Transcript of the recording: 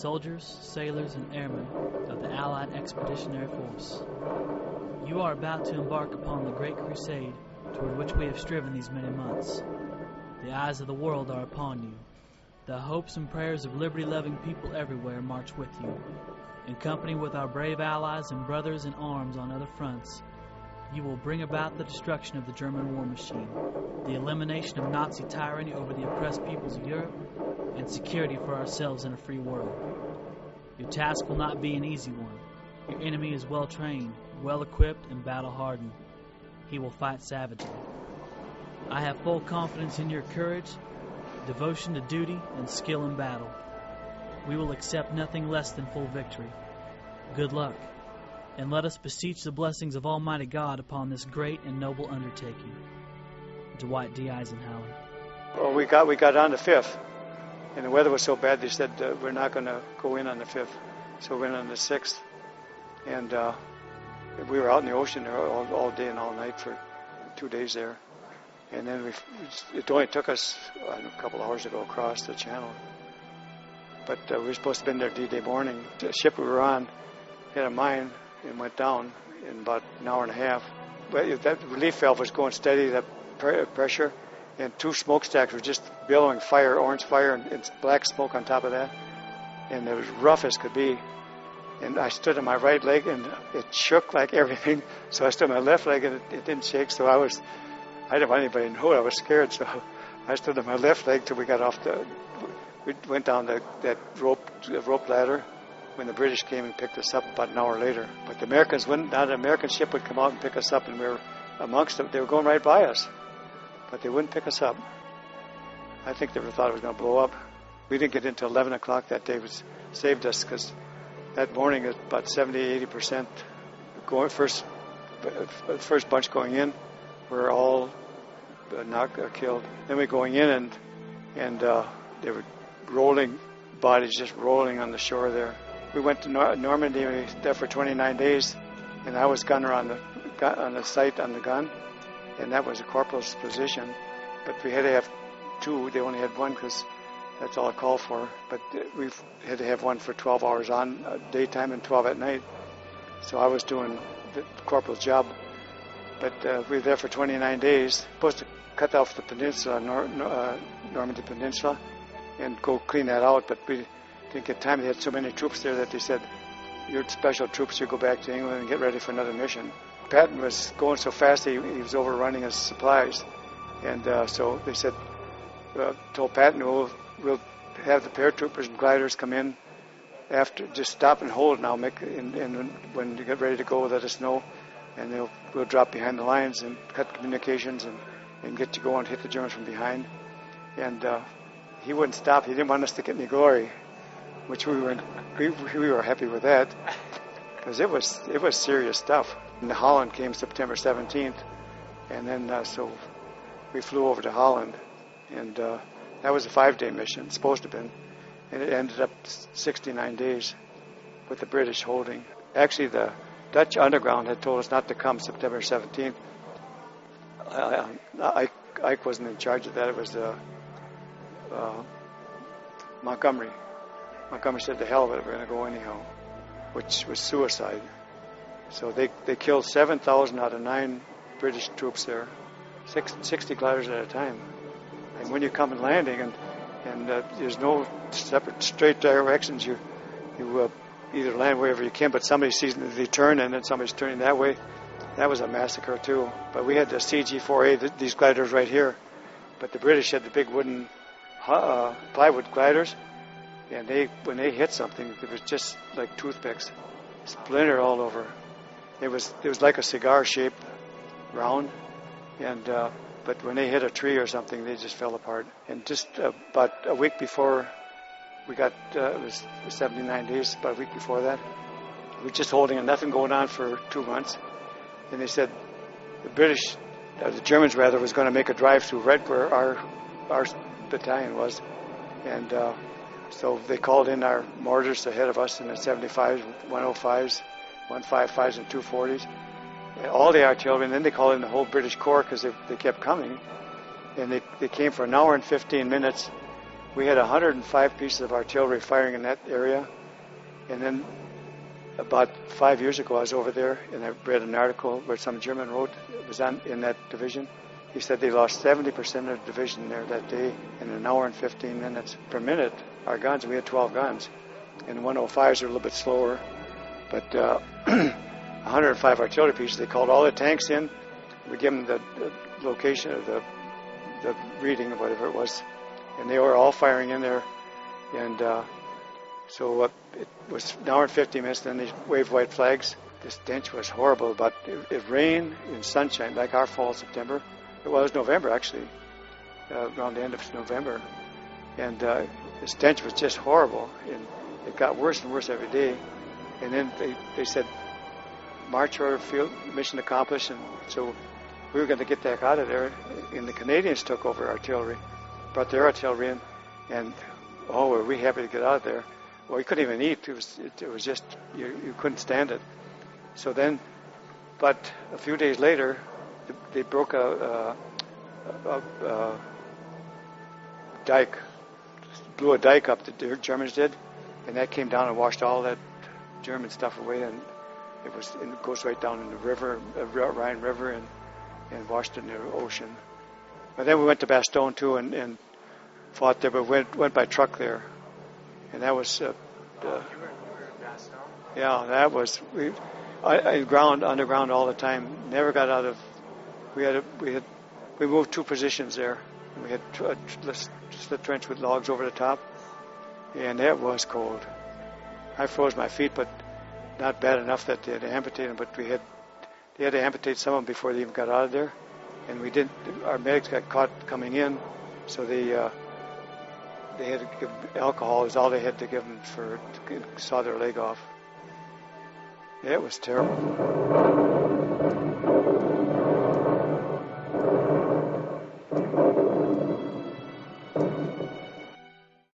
soldiers, sailors, and airmen of the Allied Expeditionary Force. You are about to embark upon the great crusade toward which we have striven these many months. The eyes of the world are upon you. The hopes and prayers of liberty-loving people everywhere march with you. In company with our brave allies and brothers in arms on other fronts, you will bring about the destruction of the German war machine, the elimination of Nazi tyranny over the oppressed peoples of Europe, and security for ourselves in a free world. Your task will not be an easy one. Your enemy is well-trained, well-equipped, and battle-hardened. He will fight savagely. I have full confidence in your courage, devotion to duty, and skill in battle. We will accept nothing less than full victory. Good luck, and let us beseech the blessings of Almighty God upon this great and noble undertaking. Dwight D. Eisenhower. Well, we got on the 5th, and the weather was so bad they said we're not going to go in on the 5th. So we went on the 6th, and we were out in the ocean there all day and all night for 2 days there. And then it only took us a couple hours to go across the channel. But we were supposed to have been there D-Day morning. The ship we were on hit a mine and went down in about an hour and a half. But that relief valve was going steady, that pressure, and 2 smokestacks were just billowing fire, orange fire, and black smoke on top of that. And it was rough as could be. And I stood on my right leg, and it shook like everything. So I stood on my left leg, and it didn't shake. So I didn't want anybody to know. I was scared. So I stood on my left leg till we got off we went down that rope ladder when the British came and picked us up about an hour later. But the Americans wouldn't. Not an American ship would come out and pick us up, and we were amongst them. They were going right by us, but they wouldn't pick us up. I think they thought it was going to blow up. We didn't get into 11 o'clock that day, which saved us because that morning it was about 70-80% going. First bunch going in were all killed. Then we're going in, and they were rolling bodies just rolling on the shore there. We went to Normandy. We were there for 29 days, and I was gunner on the sight on the gun, and that was a corporal's position. But we had to have 2. They only had 1 because that's all it called for. But we had to have 1 for 12 hours on daytime and 12 at night. So I was doing the corporal's job. But we were there for 29 days. Supposed to cut off the peninsula, Normandy Peninsula, and go clean that out. But we didn't get time. They had so many troops there that they said, "You're special troops. You go back to England and get ready for another mission." Patton was going so fast he was overrunning his supplies, and so they said, told Patton, "We'll have the paratroopers and gliders come in after. Just stop and hold now. And when you get ready to go, let us know, and we'll drop behind the lines and cut communications and get you going, hit the Germans from behind." And he wouldn't stop. He didn't want us to get any glory, which we were happy with that, because it was serious stuff. And Holland came September 17th, and then so we flew over to Holland, and that was a 5-day mission, supposed to have been, and it ended up 69 days with the British holding. Actually, the Dutch underground had told us not to come September 17th. Ike wasn't in charge of that. It was Montgomery. Montgomery said, "The hell of it, we're going to go anyhow," which was suicide. So they killed 7,000 out of 9 British troops there, 60 gliders at a time. And when you come in landing and there's no separate straight directions, you either land wherever you can, but somebody sees they turn and then somebody's turning that way. That was a massacre too. But we had the CG-4A, these gliders right here, but the British had the big wooden plywood gliders, and when they hit something, it was just like toothpicks, splinter all over. It was like a cigar shape, round, and but when they hit a tree or something, they just fell apart. And just about a week before we got, it was 79 days, about a week before that, we were just holding and nothing going on for 2 months. And they said the Germans rather, was going to make a drive through right where our battalion was. And so they called in our mortars ahead of us in the 75s, 105s, 155s, and 240s. All the artillery, and then they called in the whole British Corps because they kept coming. And they came for an hour and 15 minutes, We had 105 pieces of artillery firing in that area. And then about 5 years ago, I was over there, and I read an article where some German wrote, it was in that division. He said they lost 70% of the division there that day in an hour and 15 minutes. Per minute, our guns, we had 12 guns. And 105s are a little bit slower. But 105 artillery pieces, they called all the tanks in. We gave them the location of the reading of whatever it was. And they were all firing in there. And so it was an hour and 50 minutes, then they waved white flags. The stench was horrible, but it rained in sunshine, like our fall September. It was November, actually, around the end of November. And the stench was just horrible. And it got worse and worse every day. And then they said, march order field, mission accomplished. And so we were going to get that out of there. And the Canadians took over artillery, brought their artillery in. And, were we happy to get out of there. Well, we couldn't even eat. It was just, you couldn't stand it. So then, but a few days later, they broke a dike, blew a dike up, the Germans did, and that came down and washed all that German stuff away, and it goes right down in the river, Rhine River, and washed it in the ocean. But then we went to Bastogne too, and fought there, but went by truck there, and that was. You were in Bastogne? Yeah, that was underground all the time. Never got out of. We moved 2 positions there. And we had a slit trench with logs over the top, and it was cold. I froze my feet, but not bad enough that they had to amputate them. But they had to amputate some of them before they even got out of there, and we didn't. Our medics got caught coming in, so they had to give alcohol. Is all they had to give them to saw their leg off. It was terrible.